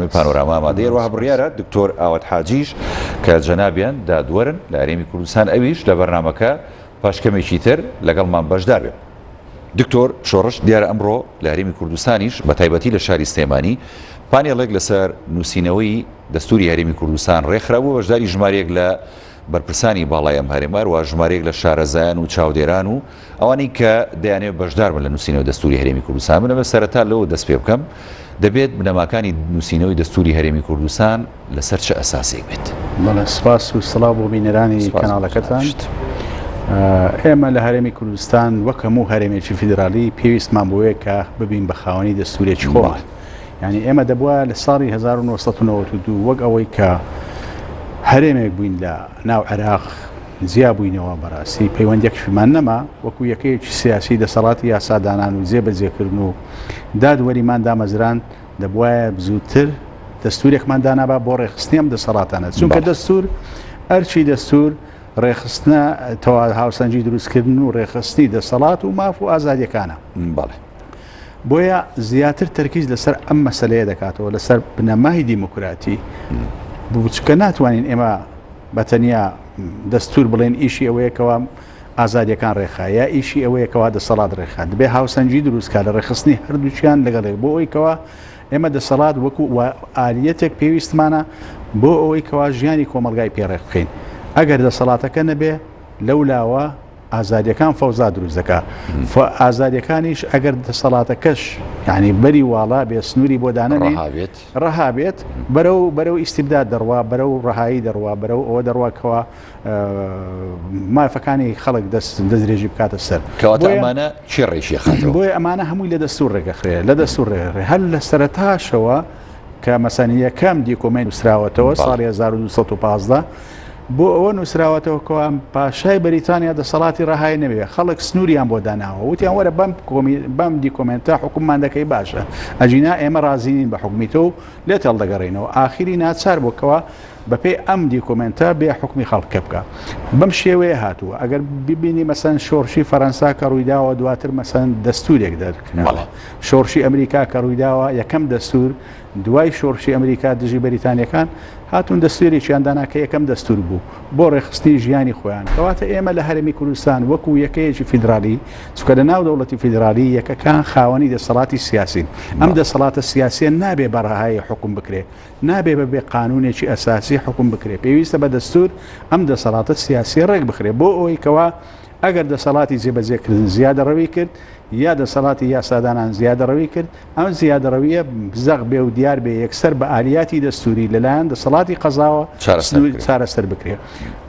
بەرنامی پانۆراما دێڕوا بڕیارە دکتۆر ئاوات حاجیش کە جەنابیان دادوەرن لە هەرێمی کوردستان ئەویش لە بەرنامەکە پاشکەمێکی تر لەگەڵمان بەشدار بێت. دکتۆر شۆڕش دیارە ئەمڕۆ لە هەرێمی کوردستانیش بە تایبەتی لە شاری سلێمانی پانێڵێک لەسەر نووسینەوەی دەستوری هەرێمی کوردستان ڕێکخرابوو بەشداری ژمارەیەک لە بەرپرسانی باڵای ئەم هەرێمار و ژمارەیەک لە شارەزایان و چاودێران و ئەوانەی کە دەیانێت بەشدار بن لە نووسینەوەی دەستوری هەرێمی کوردستان. بنەمە سەرەتا لەوە دەست پێ بکەم دەبێت بنەماکانی نووسینەوەی دەستوری هەرێمی کوردستان لەسەر چه ئەساسێک بێت؟ بەڵێ سپاس و سڵاو بۆ بینەرانی کەناڵەکەتان. ئێمە لە هەرێمی کوردستان وەک هەموو هەرێمێکی فیدرالی پێویستمان بۆیە کە ببین بە خاوەنی دەستورێکی خۆمان. یعنی ئێمە دەبووە لە ساڵی 1992 وەک ئەوەی کە هەرێمێک بووین لە ناو عێراق زیا بووینەوە بەڕاستی پەیوەندێکشمان نەما وەکو یەکەیەکی سیاسی دەسەڵاتی یاسادانان و جێبەجێکردن و دادوەریمان دامەزران دەبوایە زووتر دەستورێکمان دانابا بۆ ڕێخستنی ئەم دەسەڵاتانە چونکە دەستور ئەرچی دەستور ڕێخستنە تەواو هاوسەنجی دروستکردن و ڕێخستنی دەسەڵات و ماف و ئازادیەکانە. بەڵێ بۆیە زیاتر تەرکیز لەسەر ئەم مەسەلەیە دەکاتەوە لەسەر بنەمای دیموکراتی بچکە ناتوانین ئێمە بەتەنیا دەستور بڵێن ئیشی ئەوەیەکەوە ئازادیەکان ڕێخا یا ئیشی ئەوەیەکەوە دەسەڵات ڕێخا دەبێ هاوسەنجی دروستکە لە ڕێخستنی هەردووچیان لەگەڵێک بۆ ئەوەیکەوە ئێمە دەسەڵات وەکو ئالیەتێک پێویستمانە بۆ ئەوەیکەوە ژیانی کۆمەلگای پێڕێ بکەین. ئەگەر دەسەڵاتەکە نەبێ لەولاوە ئازادیەکان فەوزا دروست دەکات. ئازادیەکانیش ئەگەر دەسەڵاتەکەش یعنی بەری واڵا بێ سنووری بۆ دانەنێ ڕەهابێت بەرەو ئیستیبداد دەڕوا بەرەو ڕەهایی دەڕوا بەرەو ئەوە دەڕواکەوە مافەکانی خەڵک دەستدرێژی بکاتە سەر. کەواتە ئەمانە چی ڕێژی خاتەوە؟ بۆیە ئەمانە هەمووی لە دەستور ڕێگەخرێ لە دەستور ڕێگەخرێ هەر لە سەرەتاشەوە کە مەسەنی یەکەم دیکۆمەنت نووسراوەتەوە ساڵی 1215 بۆ ئەوە نووسراوەتەوە کەوان پاشای بەریتانیا دەسەڵاتی ڕەهای نەبێ خەڵک سنووریان بۆ داناوە وتیان وەرە بەم دیکۆمنتە حکوممان دەکەی باشە ئەجینا ئێمە رازیین بە حکومیتە و لێت هەڵدەگەڕێنەوە ئاخری ناچار بۆکەوە بەپێی ئەم دیکۆمنتە بێ حکمی خەڵکە بکە بەم شێوەیە هاتووە. ئەگەر ببینی مەسەن شۆڕشی فەرەنسا کە ڕوویداوە دواتر مەسەن دەستورێک دەرکردەوە شۆڕشی ئەمریکا کە ڕوویداوە یەکەم دەستور دوای شۆڕشی ئەمریکا دژی بەریتانیەکان هاتون دەستوێریان دانا کە یەکەم دەستور بوو بۆ ڕێخستی ژیانی خۆیان. کەواتە ئێمە لە هەرێمی کوردستان وەکو یەکەیەکی فیدرالی چکە لە ناو دەوڵەتی فیدرالی یەکەکان خاوەنی دەسەڵاتی سیاسین ئەم دەسەڵاتە سیاسیە نابێ بەڕەهایی حکوم بکرێ نابێ بەبێ قانونێکی ئەساسی حکوم بکرێ پێویستە بە دەستور ئەم دەسەڵاتە سیاسی ڕێک بخرێ بۆ ئەوەی کەوا ئەگەر دەسەڵاتی جێبەجێکردن زیادەڕەوی کرد یا دەسەڵاتی یاسادانان زیادەڕەوی کرد ئەم زیادەڕەویە زەق بێ و دیار بێ یەکسەر بە ئالیاتی دەستوری لەلایەن دەسەڵاتی قەزاوە چارەسەر بکرێ.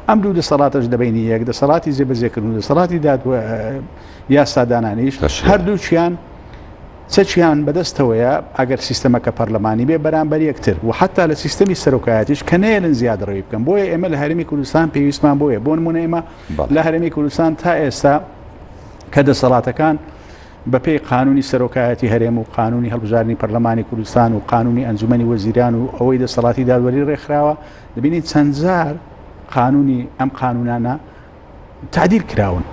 ئەم دوو دەسەڵاتش دەبینی یەک دەسەڵاتی جێبەجێکردن و دەسەڵاتی یاسادانانیش هەردووچیان چەچیان بەدەستەوەیە ئەگەر سیستەمەکە پەرلەمانی بێ بەرامبەر یەکتر و حتا لە سیستەمی سەرۆکایەتیش کە نێرن زیادەڕەوی بکەن. بۆیە ئێمە لە هەرێمی کوردستان پێویستمان بۆیە بۆ نمونە ئێمە لە هەرێمی کوردستان تا ئێستا کە دەسەڵاتەکان بەپێی قانونی سەرۆکایەتی هەرێم و قانونی هەڵبژاردننی پەرلەمانی کوردستان و قانونی ئەنجومەنی وەزیران و ئەوەی دەسەڵاتی دادوەری ڕێکخراوە دەبینیت چەند جار قانونی ئەم قانونانە تعدیل کراون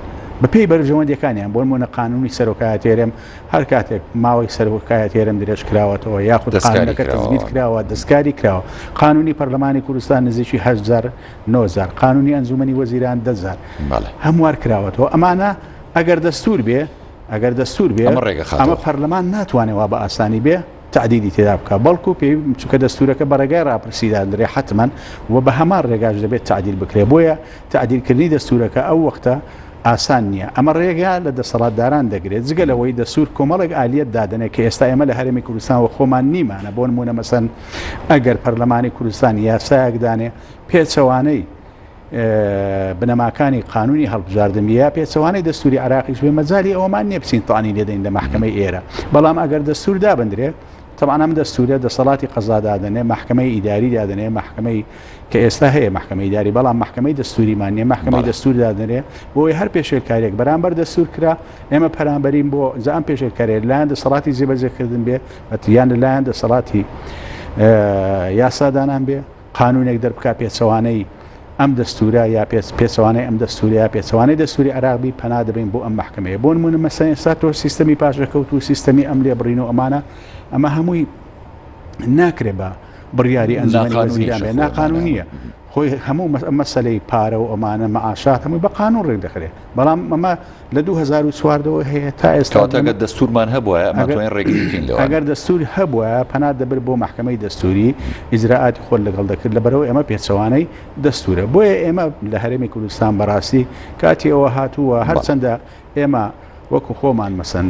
بەپێی بەرژەوەندەکانیان بۆ نمونە قانونی سەرۆکایەتی هەرێم هەر کاتێک ماوەی سەرۆکایەتی هەرێم درێژ کراوەتەوە یاخود قانونەکە تەزبیت کراوە دەستکاری کراوە قانونی پەرلەمانی کوردستان نزیکی 8,000 9,000 قانونی ئەنجومەنی وەزیران 10,000 هەموار کراوەتەوە. ئەمانە ئەگەر دەستور بێ ئەمە پەرلەمان ناتوانێتەوە بە ئاسانی بێ تعدیلی تێدا بکە بەڵکو پێی چکە دەستورەکە بەڕێگای ڕاپرسیدا درێ حتمما و بە هەمان ڕێگاش دەبێت تعدیل بکرێ. بۆیە تعدیلکردنی دەستورەکە ئەو وەختە ئاسان نییە. ئەمە ڕێگا لە دەسەڵاتداران دەگرێت جگە لەوەی دەسور کۆمەڵێک ئالیەت دادنێت کە ئێستا ئێمە لە هەرێمی کوردستان و خۆمان نیمانە بۆ نمونە مەسەن ئەگەر پەرلەمانی کوردستان یاسایەکدانێ پێچەوانەی بنەماکانی قانونی هەڵبژاردن یا پێچەوانەی دەستوری عراقیش بێ مەجای ئەومان نییە بچین تاانی لێدەین لە محکمەی ئێرە. بەڵام ئەگەر دەستور دابدرێ طبعا ئەم دەستورە دەسەڵاتی قەزا دادنێ محکمەی ئیداری دادنێ محکمەی کە ئێستا هەیە محکمەی ئیداری بەڵام محکمەی دەستوریمان نیە محکمەی دەستور دادنێ بۆی هەر پێشێلکارێک بەرامبەر دەستور کرا ئێمە پەرامبەرین بۆ ئەم پێشێلکارێک لایەن دەسەڵاتی جێبەجێکردن بێ یان لەلایەن دەسەڵاتی یاسادانان بێ قانونێک دەربکا پێچەوانەی ئەم دەستورە یا پێچەوانەی ئەم دەستوریا پێچەوانەی دەستوری عراقی پەنا دەبین بۆ ئەم محکمەیە بۆ نمونە مەسەن ئێستا تۆ سیستەمی پاشەکەوت و سیستەمی ئەم لێبڕین و ئەمە هەمووی ناکرێ بە بڕیاری ئەنجومەنی ناقانونیشە وەزیران بێ خۆ ناقانونیە خۆی هەموو مەسەلەی پارە و ئەمانە مەعاشات هەمووی بە قانون ڕێک دەخرێت بەڵام ئەمە لە 2004ەوە هەیە تا ئێستا کاتەگە دەستورمان هەبووە ئەمە توانین ڕێگریکەین لەوە ئەگەر دەستوری هەبووە پەنا دەبر بۆ محکمەی دەستوری ئیجراعاتی خۆل لەگەڵ دەکرد لەبەرەوە ئێمە پێچەوانەی دەستورە بۆیە ئێمە لە هەرێمی کوردستان بەڕاستی کاتی ئەوە هاتووە هەرچەندە ئێمە وەکو خۆمان مەسەن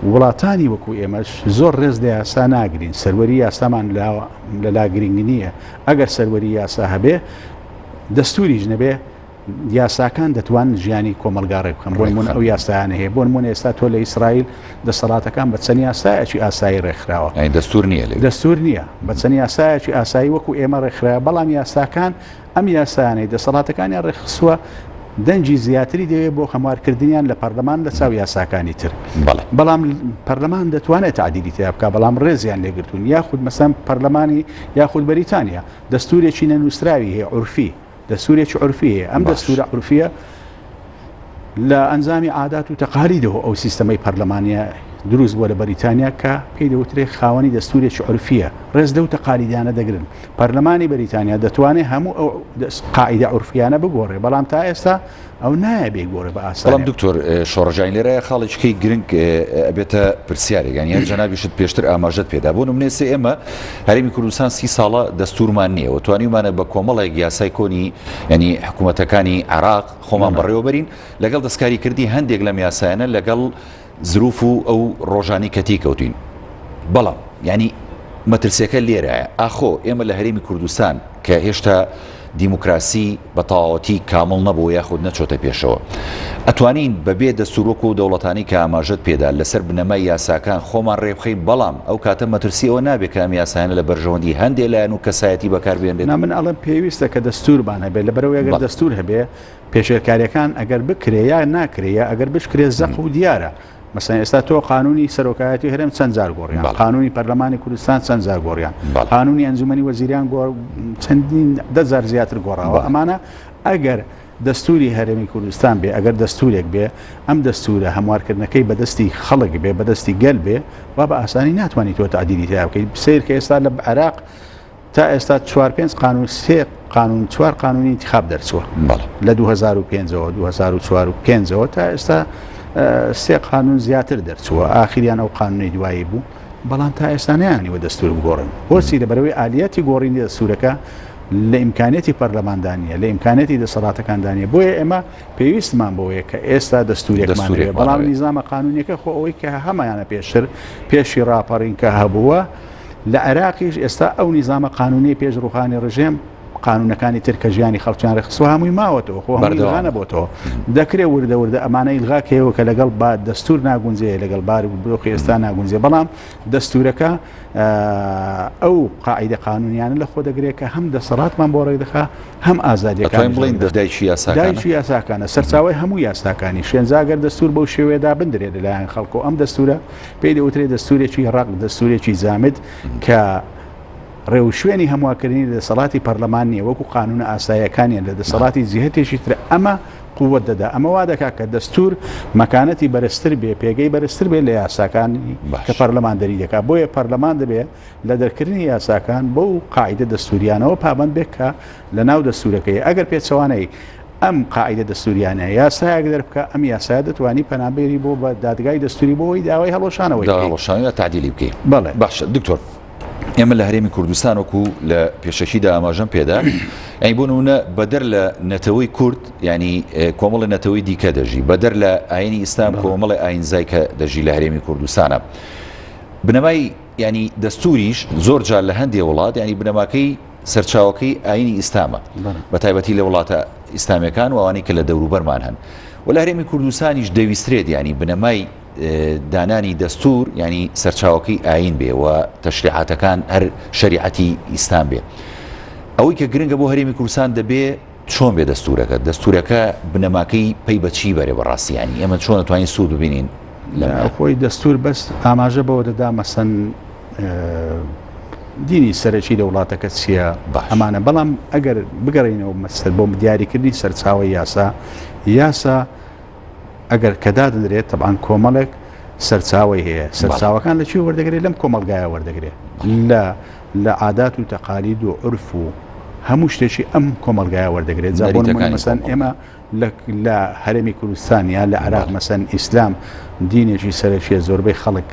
وڵاتانی وەکو ئێمەش زۆر ڕێز لە یاسا ناگرین سەروەری یاسامان لەلا گرنگ نییە ئەگەر سەروەری یاسا هەبێ دەستوریش نەبێ یاساکان دەتوان ژیانی کۆمەلگاڕێ بکەم بۆ نمونە ئەو یاسایانە هەیە بۆ نمونە ئێستا تۆ لە ئیسرائیل دەسەڵاتەکان بە چەند یاسایەکی ئاسایی ڕێکخراوە دەستور نییە دەستور نییە بە چەند یاسایەکی ئاسایی وەکو ئێمە ڕێکخراوە بەڵام یاساکان ئەم یاسایانەی دەسەڵاتەکانیان ڕێخسووە دەنجی زیاتری دەوێت بۆ هەموارکردنیان لە پەرلەمان لە چاو یاساکانی تر بەڵام پەرلەمان دەتوانێت تعدیلی تیا بکە بەڵام ڕێزیان لێگرتوون یاخود مەسەن پەرلەمانی یاخود بەریتانیا دەستورێکی نەنووسراوی هەیە عورفی دەستورێکی عورفی هەیە ئەم دەستورە عورفیە لە ئەنجامی عادات و تەقالیدەوە ئەو سیستەمەی پەرلەمانیە دروست بووە لە بەریتانیا کە پێی دەوترێت خاوەنی دەستورێکی عورفیە ڕێز لەو تەقالیدانە دەگرن پەرلەمانی بەریتانیا دەتوانێت هەموو ئەو قاعیدە عورفیانە بگۆڕێ بەڵام تا ئێستا ئەو نایە بێگۆڕێ بە ئاسان بەڵام دکتۆر شۆڕەژین لێرەیە خاڵێکەکەی گرنگ ئەبێتە پرسیارێک یان جەنابیشت پێشتر ئاماژەت پێدا بۆ نمونێ ئێمە هەرێمی کوردستان 30 ساڵە دەستورمان نییە و توانیمانە بە کۆمەڵێک یاسای کۆنی ینی حکوومەتەکانی عێراق خۆمان بەڕێوەبەرین لەگەڵ دەستکاریکردی هەندێک لەم یاسایانە لەگەڵ زروف و ئەو ڕۆژانی کەتی کەوتین بەڵام ینی مەترسیەکە لێرەیە ئاخۆ ئێمە لە هەرێمی کوردستان کە هێشتا دیموکراسی بە تەواوەتی کامڵ نەبوو یاخود نەچۆتە پێشەوە ئەتوانین بەبێ دەستورۆک و دەوڵەتانی کە ئاماژەت پێدا لەسەر بنەمای یاساکان خۆمان ڕێبخەین بەڵام ئەو کاتە مەترسیەوە نابێت کە ئەم یاسایانە لە بەرژەوەندی هەندێک لایەن و کەسایەتی بەکاربێنێت من ئەڵم پێویستە کە دەستورمان هەبێت لەبەرەوەی ئەگەر دەستور هەبێ پێشێرکاریەکان ئەگەر بکرێ یا ناکرێ ئەگەر بشکرێ زەق و دیارە مثلا ئێستا تۆ قانونی سەرۆکایەتی هەرێم چەند جار گۆڕیان قانونی پەرلەمانی کوردستان چەند جار گۆڕیان قانونی ئەنجومەنی وەزیریان چەندین دەزار زیاتر گۆڕاوە ئەمانە ئەگەر دەستوری هەرێمی کوردستان بێ ئەگەر دەستورێک بێ ئەم دەستورە هەموارکردنەکەی بەدەستی خەڵک بێ بەدەستی گەل بێ وا بە ئاسانی ناتوانانی تۆ تعدیلی تیا بکەیت سیر کە ئێستا لە عێراق تا ئێستا 4-5 قانون سێ قانون 4 قانونی انتخاب دەرچووە لە 2005 2004 تا ئێستا سێ قانون زیاتر دەرچووە ئاخریان ئەو قانونی دوایی بوو بەڵام تا ئێستا نیانیوە دەستور بگۆڕن بۆچی لەبەرەوەی ئالیەتی گۆڕینی دەستورەکە لە ئیمکانێتی پەرلەماندانیە لە ئیمکانێتی دەسەڵاتەکاندانیە بۆیە ئێمە پێویستمان بەوەیە کە ئێستا دەستورێکمان بەڵام نیزامە قانونیەکە خۆ ئەوەی کە هەمایانە پێشی ڕاپەڕین کە هەبووە لە عێراقیش ئێستا ئەو نیزامە قانونی پێش ڕوخانی ڕژێم قانونەکانی تر کە ژیانی خەڵکیان ڕێخستوە هەمووی ماوەتەوە خۆ هەموویغانە بۆتەوە دەکرێت وردە ئەمانەی ئیلغاکەوە کە لەگەڵ با دەستور ناگونجێ لەگەڵ باری بۆخی ئێستا ناگونجێ بەڵام دەستورەکە ئەو قاعدە قانونیانە لە خۆ دەگرێت کە هەم دەسەڵاتمان بۆ ڕێک دەخا هەم ئازادیەکان بڵین دایکی یاساکانە سەرچاوی هەموو یاساکانی شوێنجاگەر دەستور بەو شێوەیەدا بندرێت لەلایەن خەڵکۆ ئەم دەستورە پێی دەوترێت دەستورێکی ڕق دەستورێکی جامد کە ڕێوشوێنی هەمواکردنی لە دەسەڵاتی پەرلەمانی وەکو قانونە ئاساییەکانیان لە دەسەڵاتی جیهەتێکی تر ئەمە قووەت دەدا ئەمە وا دەکات کە دەستور مەکانەتی بەرزتر بێ پێگەی بەرزتر بێت لە یاساکانی کە پەرلەمان دەری دەکات بۆیە پەرلەمان دەبێت لە دەرکردنی یاساکان بەو قاعدە دەستوریانەوە پابند بێت کە لە ناو دەستورەکەی ئەگەر پێچەوانەی ئەم قاعدە دەستوریانە یاسایەک دەربکە ئەم یاسایە دەتوانی پەنابێری بۆ بە دادگای دەستوری بۆەوەی داوای هەڵۆشانەوەی تعدیلی بکەیت بەڵێ باشە دکتۆر ئێمە لە هەرێمی کوردستان وەکو لە پێشەکیدا ئاماژەم پێدا ئەی بۆ نمونە بەدەر لە نەتەوەی کورد ینی کۆمەڵی نەتەوەی دیکە دەژی بەدەر لە ئاینی ئیسلام کۆمەڵی ئاینزای کە دەژی لە هەرێمی کوردستانە بنەمای ینی دەستوریش زۆر جار لە هەندێک وڵات ینی بنەماکەی سەرچاوەکەی ئاینی ئیسلامە بە تایبەتی لە وڵاتە ئیسلامیەکان و ئەوانەی کە لە دەوروبەرمان هەن و لە هەرێمی کوردستانیش دەویسترێت ینی بنەمای دانانی دەستور ینی سەرچاوەکەی ئاین بێ و تەشریعاتەکان هەر شەریعەتی ئیسلام بێ ئەوەی کە گرنگە بۆ هەرێمی کوردستان دەبێ چۆن بێ دەستورەکە بنەماکەی پەی بەچی بەرێ بەڕاستیانی ئێمە چۆن دەتوانین سوود ببینین خۆی دەستور بەس ئاماژە بەوە دەدا مەسەن دینی سەرەکی لە وڵاتەکە چییە ئەمانە بەڵام ئەگەر بگەڕینەوە مەسەر بۆ دیاریکردنی سەرچاوی یاسا ئەگەر کەدا دەدرێت تەبعاً کۆمەڵێک سەرچاوی هەیە سەرچاوەکان لە چی وەردەگرێت لەم کۆمەلگایە وەردەگرێت لە لە عادات و تەقالید و عرف و هەموو شتێکی ئەم کۆمەلگایە وەردەگرێت زابوون مەسەن ئێمە لە هەرێمی کوردستان یا لە عێراق مەسەن ئیسلام دینێکی سەرەکیە زۆربەی خەڵک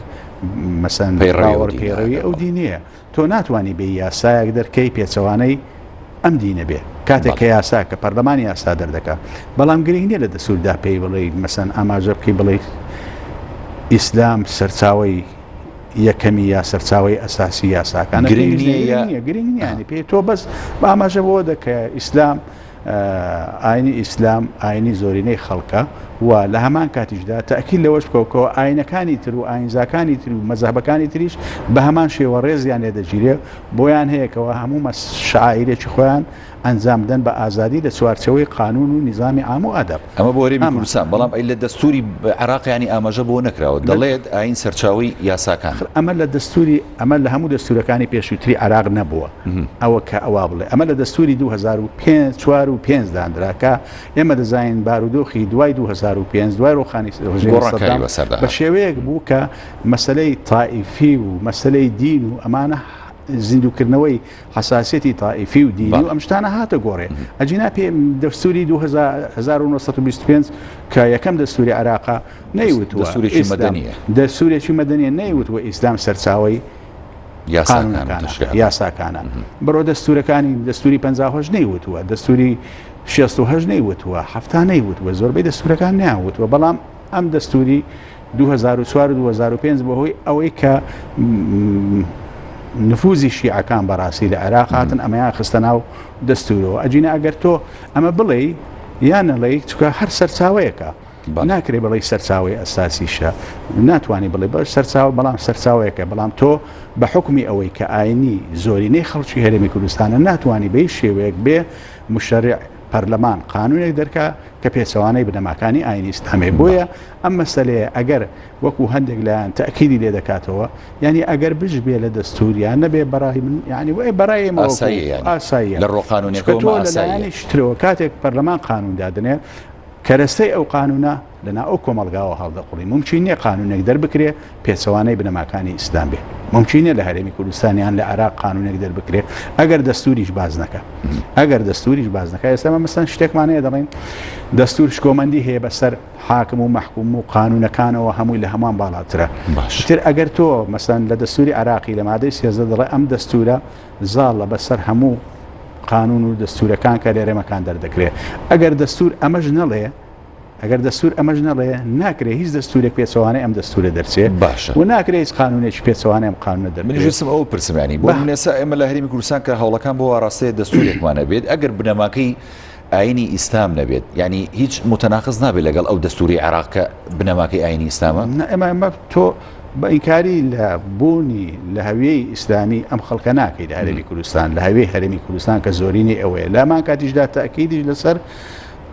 مەسەن باوەڕ پێڕەوی ئەو دینیە تۆ ناتوانانی بێ یاسایەک دەرکەی پێچەوانەی ئەم دینە بێ کاتێک کە یاسا کە پەرلەمانی یاسا دەردەکات بەڵام گرنگ نییە لە دەسووردا پێی بڵێ مەسەن ئاماژە بکەی بڵێ ئیسلام سەرچاوی یەکەمی یا سەرچاوی ئەساسی یاساکانە گرنگ نییە پێی تۆ بەس بە ئاماژە بۆ دەکە ئیسلام ئاینی ئیسلام ئاینی زۆرینەی خەڵکە و لە هەمان کاتیشدا تەکیل لەوەش بکەوتەوە ئاینەکانی تر و ئاینزاکانی تر و مەزهبەکانی تریش بە هەمان شێوە ڕێزیان لێ دەگیرێ بۆیان هەیەکەوە هەموو شعائیرێکی خۆیان ئەنجامدەن بە ئازادی لە چوارچەوەی قانون و نظامی عام و ئەدەب ئەمە بۆ هەرێمی کوردستان بەڵام ئەی لە دەستوری عێراقیانی ئاماژە بۆ نەکراوە دەڵێت ئاین سەرچاوی یاساکان ئەمە لە دەستوری ئەمە لە هەموو دەستورەکانی پێشووتری عێراق نەبووە ئەوە کە ئەوا بڵێ ئەمە لە دەستوری 2004 و 5 دانراکە ئێمە دەزانین بارودۆخی دوای 2005 دوای ڕۆخانی بە شێوەیەک بوو کە مەسلەی تائیفی و مەسلەی دین و ئەمانە زیندوکردنەوەی حساسیەتی تائیفی و دینی و ئەم شتانە هاتە گۆڕێ ئەجینا پێ دەستوری 1925 کە یەکەم دەستوری عێراقا نەیوتوە دەستورێکی مەدەنیە نەیوتوە ئیسلام سەرچاوی یاساکانە بڕۆ دەستورەکانی دەستوری 50 نەیوتوە دەستوری 68 نەیوتوە هەفتا نەیوتوە زۆربەی دەستورەکان نەیوتوە بەڵام ئەم دەستوری 2004 و 2005 بەهۆی ئەوەی کە نفوزی شیعەکان بەڕاستی لە عێراق هاتن ئەمەیان خستە ناو دەستورەوە ئەجینە ئەگەر تۆ ئەمە بڵێ یان نەڵێ چکە هەر سەرچاوەیەکە ناکرێ بڵێ سەرچاوی ئەساسیشە ناتوانانی بڵێ بە سەرچاو بەڵام سەرچاوەیەکە بەڵام تۆ بە حکمی ئەوەی کە ئاینی زۆرینەی خەڵکی هەرێمی کوردستانە ناتوانانی بەی شێوەیەک بێ مشەریع پەرلەمان قانونێک دەرکا کە پێچەوانەی بنەماکانی ئاینی ئیسلامێ بۆیە ئەم مەسەلەیە ئەگەر وەکو هەندێک لایەن تەکیدی لێ دەکاتەوە یعنی ئەگەر بش بێ لە دەستوریان نەبێ بەڕای من یعنی وای بەڕای ئاسایی لە ڕۆقانونێکەوە ئاسایی شترەوە کاتێک پەرلەمان قانون دادنێ کەرەستەی ئەو قانونە لەنا ئەو کۆمەلگاوە هەڵدەقڵی ممکن نییە قانونێک دەربکرێ پێچەوانەی بنەماکانی ئیسلام بێ ممکن نییە لە هەرێمی کوردستانیان لە عێراق قانونێک دەربکرێ ئەگەر دەستوریش باز نەکە ئەگەر دەستوریش باز نەکە ئێستا مەسەن شتێکمانەیە دەڵێن دەستور شکۆمەندی هەیە بەسەر حاکم و مەحکوم و قانونەکانەوە هەمووی لە هەمان باڵاترە تر ئەگەر تۆ مەسەن لە دەستوری عێراقی لە مادەی 13 دەڵێ ئەم دەستورە زاڵە بەسەر هەموو قانون و دەستورەکان کە لێرەمەکان دەردەکرێت ئەگەر دەستور ئەمەش نەڵێ ئەگەر دەستور ئەمەش نەڵێ ناکرێ هیچ دەستورێک پێچەوانەی ئەم دەستورە دەرچێت باشە و ناکرێت هیچ قانونێکی پێچەوانەی ئەم قانونە دەرچێت ئەو پرسیمانی بۆ نێسا ئێمە لە هەرێمی کوردستان کە هەوڵەکان بۆ ڕاستەیە دەستورێکمانە بێت ئەگەر بنەماکەی ئاینی ئیسلام نەبێت ینی هیچ متەناقض نابێت لەگەڵ ئەو دەستوری عێراق کە بنەماکەی ئاینی ئیسلامە ئەمە تۆ بە ئینکاری لە بوونی لە هەویەی ئیسلامی ئەم خەڵکە ناکەیت لە هەرێمی کوردستان لە هەوێی هەرێمی کوردستان کە زۆرینی ئەوەیە لامان کاتیشدا تاکیدیش لەسەر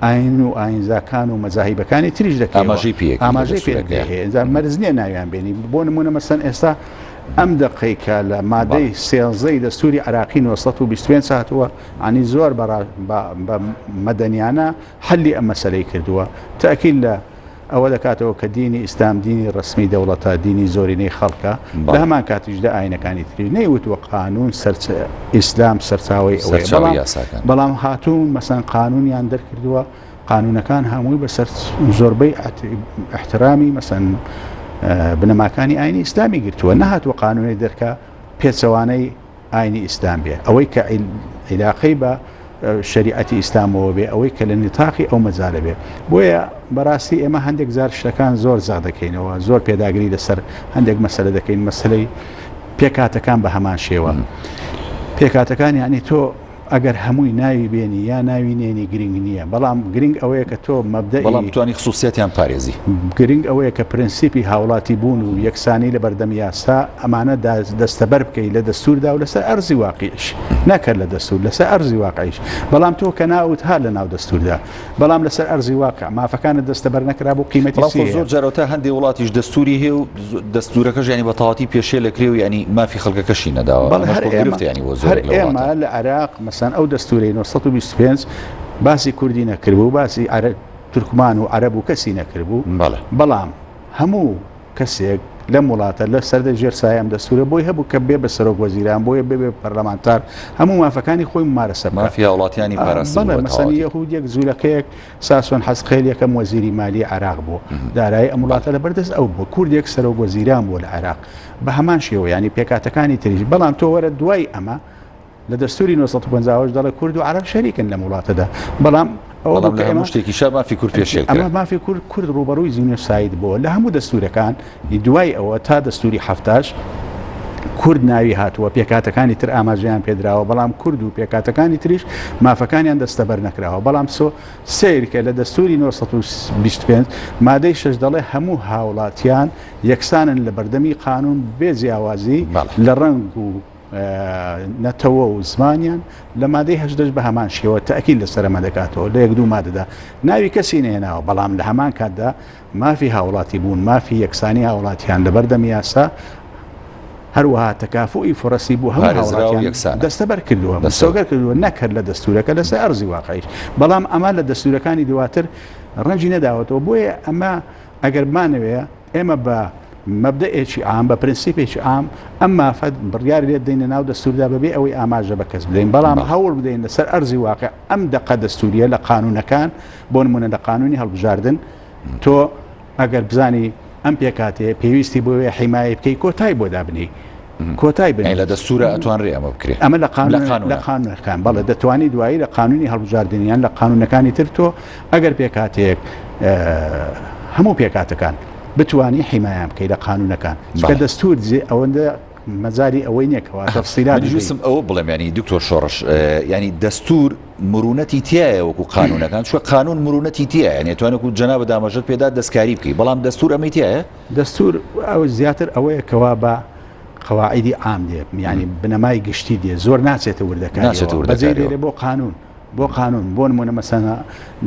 ئاین و ئاینزاکان و مەزاهیبەکانی تریش دەکەن ئاماژەی پێ مەرز نییە ناویان بێنی بۆ نمونە مەسەن ئێستا ئەم دقیقە لە مادەی سێڵزەی دەستوری عێراقی 1920 هاتووە ئانی زۆر بە مەدەنیانە حەلی ئەم مەسەلەی کردووە تاکیل لە ئەوە دەکاتەوە کە دینی ئیسلام دینی ڕسمی دەوڵەتە دینی زۆرینەی خەڵکە لە هەمان کاتیشدا ئاینەکانی تری نەیوتوە قانون ئیسلام سەرچاوی ئەوەیە بەڵام هاتوون مەسەن قانونیان دەرکردووە قانونەکان هەمووی بەسەر زۆربەی احترامی مەسەن بنەماکانی ئاینی ئیسلامی گرتووە نەهاتوە قانونی دەرکە پێچەوانەی ئاینی ئیسلام بێ ئەوەی کە عیلاقەی بە شریعەتی ئیسلامەوە بێ ئەوەی کە لە نتاقی ئەو مەجالە بێ بۆیە بەڕاستی ئێمە هەندێک زار شتەکان زۆر زاغ دەکەینەوە زۆر پێداگری لەسەر هەندێک مەسەلە دەکەین مەسلەی پێکاتەکان بە هەمان شێوە پێکاتەکان یعنی تۆ ئەگەر هەمووی ناوی بێنی یا ناوی نێنی گرنگ نییە بەڵام گرنگ ئەوەیە کە تۆ مەبدەئی بەڵام توانی خصوصیەتیان پارێزی گرنگ ئەوەیە کە پرەنسیپی هاوڵاتی بوون و یەکسانی لە بەردەم یاسا ئەمانە دەستەبەر بکەیت لە دەستوردا و لەسەر ئەرزی واقعیش نەکرد لە دەستور لەسەر ئەرزی واقعیش بەڵام تۆ کە ناوت هات لە ناو دەستوردا بەڵام لەسەر ئەرزی واقع مافەکانت دەستەبەر نەکرا بۆ قیمەتی زۆر جارەوە هەندێک وڵاتیش دەستوری هەیە و دەستورەکەش ینی بە تەواتی پێشێ لەکرێ و ینی مافی خەڵکەکەشی نەداوە هەر ئێمە لە عێراق مەسەن ئەو دەستوری 1925 باسی کوردی نەکردبوو باسی تورکمان و عەرەب و کەسی نەکردبوو بەڵام هەموو کەسێک لەم وڵاتە لە سەردە ژێر سایەم دەستورە بۆی هەبوو کە بێ بە سەرۆک وەزیران بۆیە بێ پەرلەمانتار هەموو مافەکانی خۆی مارەسە مافیا وڵاتیانی پاراست مەسەنی یەهودیەک زولەکەیەک ساسۆن حەسقێل یەکەم وەزیری مالی عێراق بوو دارایی ئەم وڵاتە لەبەردەست ئەو بوو کوردێک سەرۆک وەزیران بوو لە عێراق بە هەمان شێوە ینی پێکاتەکانی تریش بەڵام تۆ وەرە دوای ئەمە لە دەستوری 1950 دەڵێ کورد و عەرەب شەریکن لە وڵاتەدا بەڵام ئەوە لە هەموو شتێکی شا مافی کورد پێشێت ئەمە مافی کورد ڕوبەڕووی زیینە ساید بووە لە هەموو دەستورەکان دوای ئەوە تا دەستوری هەفتاش کورد ناوی هاتووە پێکاتەکانی تر ئاماژیان پێدراوە بەڵام کورد و پێکاتەکانی تریش مافەکانیان دەستەبەر نەکراوە بەڵام سیرکە لە دەستوری 1925 مادەی 6 دەڵێ هەموو هاوڵاتیان یەکسانن لە بەردەمی قانون بێ جیاوازی لە ڕنگ و نەتەوە و زمانیان لە مادەی هەشدەش بە هەمان شێوە تەکیل لەسەرمە دەکاتەوە لە یەک دوو مادەدا ناوی کەسی نێناوە بەڵام لە هەمان کاتدا مافی هاوڵاتی بوون مافی یەکسانی هاوڵاتیان لە بەردەمی یاسا هەروەها تەکافوئی فڕەسی بوو هەموو هاوڵاتیان دەستەبەر کردووە سۆگەر کردووە نەکرد لە دەستورەکە لەسەر ئەرزی واقعیش بەڵام ئەمە لە دەستورەکانی دواتر ڕەنجی نەداوەتەوە بۆیە ئەمە ئەگەر بمانەوەیە ئێمە بە مەبدەئێکی عام بە پرینسیپێکی عام ئەم مافەت بڕیاری لێت دەینە ناو دەستوردا بەبێ ئەوەی ئاماژە بە کەس بدەین بەڵام هەوڵ بدەین لەسەر ئەرزی واقع ئەم دەقە دەستوریە لە قانونەکان بۆ نمونە لە قانونی هەڵبژاردن تۆ ئەگەر بزانی ئەم پێکاتێ پێویستی بۆیە حیمایە بکەی کۆتای بۆ دابنی کۆتای بن لە دەستورە ئەتوانڕێ ئەمە بکرێت ئەمە لە قانونەکان بەڵێ دەتوانی دوایی لە قانونی هەڵبژاردنیان لە قانونەکانی تر تۆ ئەگەر پێکاتێک هەموو پێکاتەکان بتوانی حیمایان بکەی لە قانونەکان کە دەستور ئەوەندە مەزاری ئەوەی نیەکەوە تەفسیلات جوستم ئەوە بڵێم ینی دکتۆر شۆڕش ینی دەستور مرونەتی تایە وەکو قانونەکان چوە قانون مرونەتی تایە ینی توانێت و جەنابە دامەژت پێدا دەستکاری بکەی بەڵام دەستور ئەمەی تایە دەستور ئەو زیاتر ئەوەیە کەوا بە قەواعیدی عام دێ ینی بنەمای گشتی دێ زۆر ناچێتە وردەکاری بەجێ لێرێ بۆ قانون بۆ نمونە مەسەنا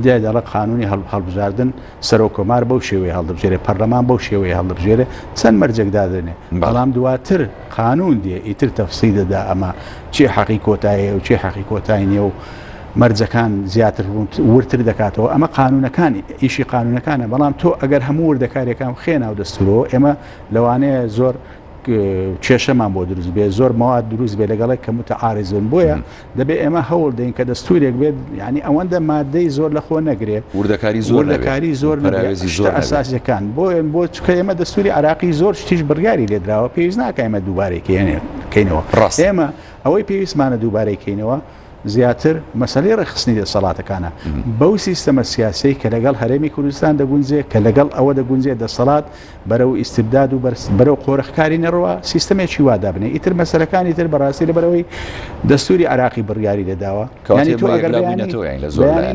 دێدەڵە قانونی هەڵبژاردن سەرۆکۆمار بەو شێوەیە هەڵدەبژێرێ پەرلەمان بەو شێوەیە هەڵدەبژێرێ چەند مەرجێک دادێنێ بەڵام دواتر قانون دێ ئیتر تەفسی دەدا ئەمە چێ حەقی کۆتاییە و چێ حەقی کۆتایی نیە و مەرجەکان زیاتر ورتر دەکاتەوە ئەمە قانونەکانی ئیشی قانونەکانە بەڵام تۆ ئەگەر هەموو وردەکاریەکان خێنا و دەستورەوە ئێمە لەوانەیە زۆر کێشەمان بۆ دروست بێ زۆر مەواد دروست بێ لەگەڵێک کە متعارضن بۆیە دەبێت ئێمە هەوڵ دەین کە دەستورێک بێت ینی ئەوەندە مادەی زۆر لە خۆ نەگرێت وردەکاری زۆر ئەساسیەکان بۆ چکە ئێمە دەستوری عراقی زۆر شتیش بڕیاری لێدراوە پێویست ناکە ئێمە دووبارەیەکەینەوە ئێمە ئەوەی پێویستمانە دووبارەیەکەینەوە زیاتر مەسەلەی ڕێخستنی دەسەڵاتەکانە بەو سیستەمە سیاسی کە لەگەڵ هەرێمی کوردستان دەگونجێ کە لەگەڵ ئەوە دەگونجێ دەسەڵات بەرەو ئیستبداد و بەرەو قۆرەخکاری نەڕەوە سیستەمێکی وا دابنێ ئیتر مەسەلەکانی تر بەڕاستی لەبەرەوەی دەستوری عراقی بڕیاری دەداوە ینی تۆ ئەگەر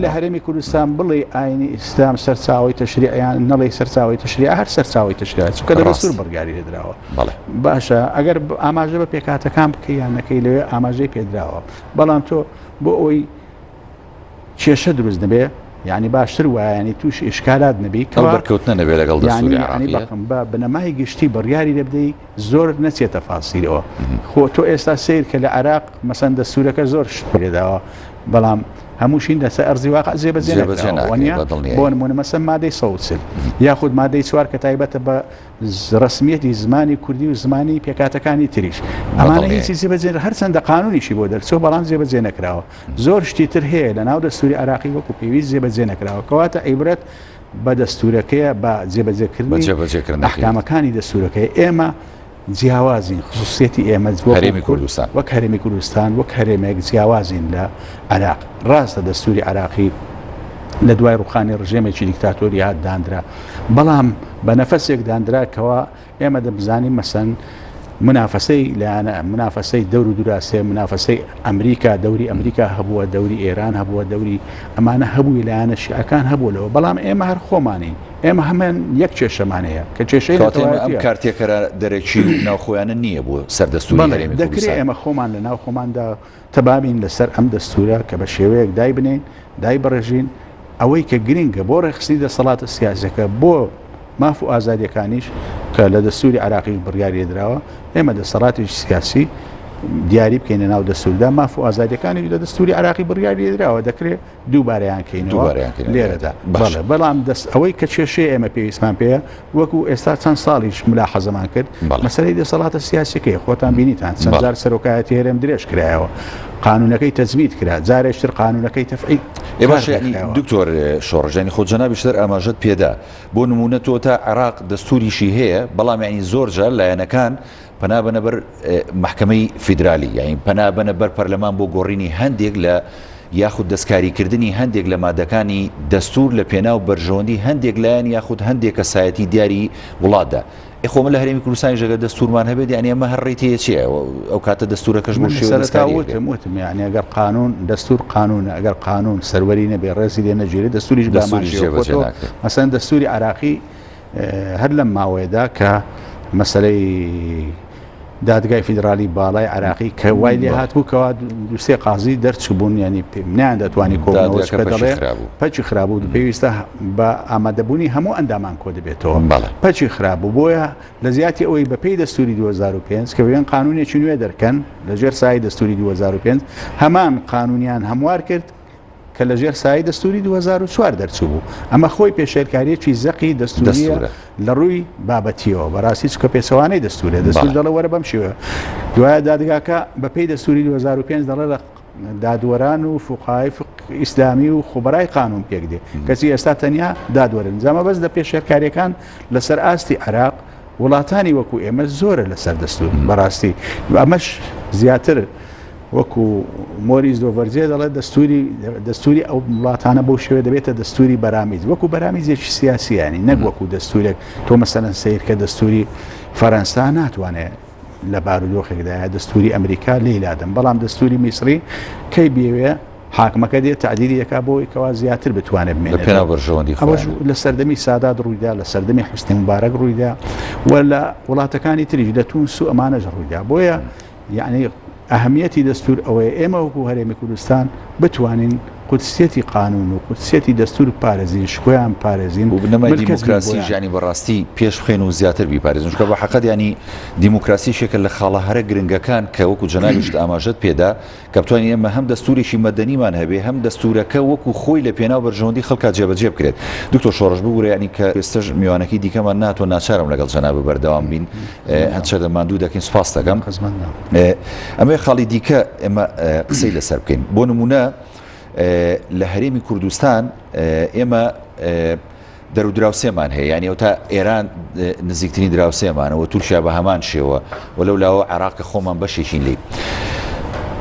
لە هەرێمی کوردستان بڵێ ئاینی ئیسلام سەرچاوی تەشریعیان نەڵی سەرچاوی تەشریع هەر سەرچاوی تەشریع چونکە لە دەستور بڕیاری دەدراوە باشە ئەگەر ئاماژە بە پێکاتەکان بکەی یان نەکەی لەوێ ئاماژەی پێدراوە بەڵام تۆ بۆ ئەوی کێشە دروست نەبێ یعنی باشتر وایە ینی تووش ئشکالات نەبی بەرکەوتنە نەبێ لەگەڵ دەستوری عراقی بە بنەمای گشتی بڕیاری لێ بدەی زۆر نەچێتە فاسیلەوە خۆ تۆ ئێستا سیر کە لە عێراق مەسەن دەستورەکە زۆر شت پێداوە بەڵام هەمووشین دەسە ئەرزی واقع جێبەجێ بۆ نمونە مەسەن مادەی 130 یاخود مادەی 4 کە تایبەتە بە ڕسمیەتی زمانی کوردی و زمانی پێکاتەکانی تریش ئەمانە هیچی جێبەجێ هەرچەندە قانونیشی بۆ دەرچۆ بەڵام جێبەجێ نەکراوە زۆر شتی تر هەیە لە ناو دەستوری عراقی وەکو پێویست جێبەجێ نەکراوە کەواتە عیبرەت بە دەستورەکەیە بە جێبەجێکردنی ئەحکامەکانی دەستورەکەی ئێمە جیاوازین خصوصیەتی ئێمە وەک هەرێمی کوردستان وەک هەرێمێک جیاوازین لە عراق ڕاستە دەستوری عراقی لە دوای ڕوخانی ڕژێمێکی دیکتاتۆری هات دانرا بەڵام بە نەفەسێک دانراکەوە ئێمە دەبزانین مەسەن منافەسەی لایەنە منافەسەی دەور و دووراسێ منافەسەی ئەمریکا دەوری ئەمریکا هەبووە دەوری ئێران هەبووە دەوری ئەمانە هەبووی لایەنە شیعەکان هەبووەوە بەڵام ئێمە هەر خۆمانین ئێمە هەمان یەک کێشەمانەیە کە کێشەی ئەم کارتێکەرە دەرەکی ناوخۆیانە نییە بۆ سەردەستوری هەرێمی کوردستان دەکرێت ئێمە خۆمان لە ناو خۆماندا تەبابین لەسەر ئەم دەستورە کە بە شێوەیەک دای بنین دای بڕێژین ئەوەی کە گرنگە بۆ ڕێخستنی دەسەڵاتە سیاسەکە بۆ ماف و ئازادیەکانیش کە لە دەستوری عراقیش بڕیاری دراوە ئێمە دەسەڵاتێکی سیاسی دیاری بکەینە ناو دەستوردا ماف و ئازادیەکانی لە دەستوری عراقی بڕیاری درراوە دەکرێت دووبارەیان کەینەوە لێرەدا بەڵام ئەوەی کە کێشەیە ئێمە پێویستمان پێەیە وەکو ئێستا چەند ساڵیش ملاحەزەمان کرد مەسەلەی دەسەڵاتە سیاسیەکەی خۆتان بینیتان چەندجار سەرۆکایەتی هەرێم درێژ کرایەوە قانونەکەی تەزبیت کرا جارێشتر قانونەکەی تەفعیل دکتۆر شۆڕژانی خۆ جەنابی شتر ئاماژەت پێدا بۆ نمونە تۆ تا عێراق دەستوریشی هەیە بەڵام یعنی زۆرجە لایەنەکان پەنابەنە بەر محکەمەی فیدرالی یعنی پەنابەنە بەر پەرلەمان بۆ گۆڕینی هەندێک لە یاخود دەستکاریکردنی هەندێک لە مادەکانی دەستور لە پێناو بەرژەوەندی هەندێک لایەن یاخود هەندێک کەسایەتی دیاری وڵاتدا ئێخۆمە لە هەرێمی کوردستانی ژەگە دەستورمان هەبێت یعنی ئەمە هەڕێتی چیە ئەو کاتە دەستورەکەش بۆ شێوەتم یعنی ئەگەر قانون دەستور قانونە ئەگەر قانون سەروەری نەبێ ڕێزی لێ نەگیرێت دەستوریش باماشێ مەسەن دەستوری عراقی هەر لەم ماوەیەدا کە مەسەلەی دادگای فیدرالی باڵای عراقی کە وای لێ هاتبوو کەوا دوسێ قازی دەرچ بوون ینی منیان دەتوانی کۆبنەوەش کە دەڵێ پەچی خراببوو پێویستە بە ئامادەبوونی هەموو ئەندامان کۆ دەبێتەوە پەچی خراببوو بۆیە لە زیاتی ئەوەی بەپێی دەستوری 2005 کە بێن قانونێکی نوێ دەرکەن لەژێر سای دەستوری 2005 هەمان قانونیان هەموار کرد کە لە ژێر سای دەستوری 2004 دەرچوو بوو ئەمە خۆی پێشێرکاریەکی زەقی دەستوریە لە ڕووی بابەتیەوە بەڕاستی چکە پێچەوانەی دەستورێ دەستور دەڵە وەرە بەم شێوە دوایە دادگاکە بەپێی دەستوری 2005 دەڵێ لە دادوەران و فوقای ئیسلامی و خوبەرای قانون پێک دێ کەسی ئێستا تەنیا دادوەرن جامە بەس دە پێشێرکاریەکان لەسەر ئاستی عراق وڵاتانی وەکو ئێمە زۆرە لەسەر دەستور بەڕاستی ئەمەش زیاتر وەکو مۆریس دۆڤەرجێ دەڵێت دەستوری ئەو وڵاتانە بەو شێوێ دەبێتە دەستوری بەرامیز وەکو بەرامیزێکی سیاسیانی نەک وەکو دەستورێک تۆ مەسەلەن سیر کە دەستوری فەرەنسا ناتوانێت لە بارودۆخێکدایە دەستوری ئەمریکا لێلادەن بەڵام دەستوری میسری کەی بێوێ حاکمەکە دێت تعدیلی دەکا بۆی کەوا زیاتر بتوانێت بمێنێت ئەوەش لە سەردەمی سادات ڕوویدا لە سەردەمی حوسنی مبارەک ڕوویدا و لە وڵاتەکانی تریش لە تونس و ئەمانەش ڕوویدا بۆیە یعنی ئەهەمیەتی دەستور ئەوەیە ئێمە وەکو هەرێمی کوردستان بتوانین قودسیەتی قانون و قودسیەتی دەستور پارێزین شکۆیان پارێزین و بنەمای دیموکراسی ژانی بەڕاستی پێش بخێن و زیاتر بیپارێزین چونکە بە حەقەت ینی دیموکراسیشێکە لە خاڵە هەرە گرنگەکان کە وەکو جەنابیشت ئاماژەت پێدا کە بتوانین ئێمە هەم دەستوریشی مەدەنیمان هەبێ هەم دەستورەکە وەکو خۆی لە پێناو بەرژەوەندی خەڵکا جێبەجێ بکرێت دکتۆر شۆڕژ بگورە ینی کە ئێستش میوانەکەی دیکەمان ناتوە ناچارم لەگەڵ جەناب بەردەوام بین هەندشە دەماندوو دەکەین سوپاس دەکەم ئەمە خاڵی دیکە ئێمە قسەی لەسەر بکەین بۆ نمونە لە هەرێمی کوردستان ئێمە دەرودراوسێمان هەیە یعنی ئەو تا ئێران نزیکترین دراوسێمانەوە تورکیا بە هەمان شێوە وەلەو لاوە عێراقە خۆمان بەشێکین لێ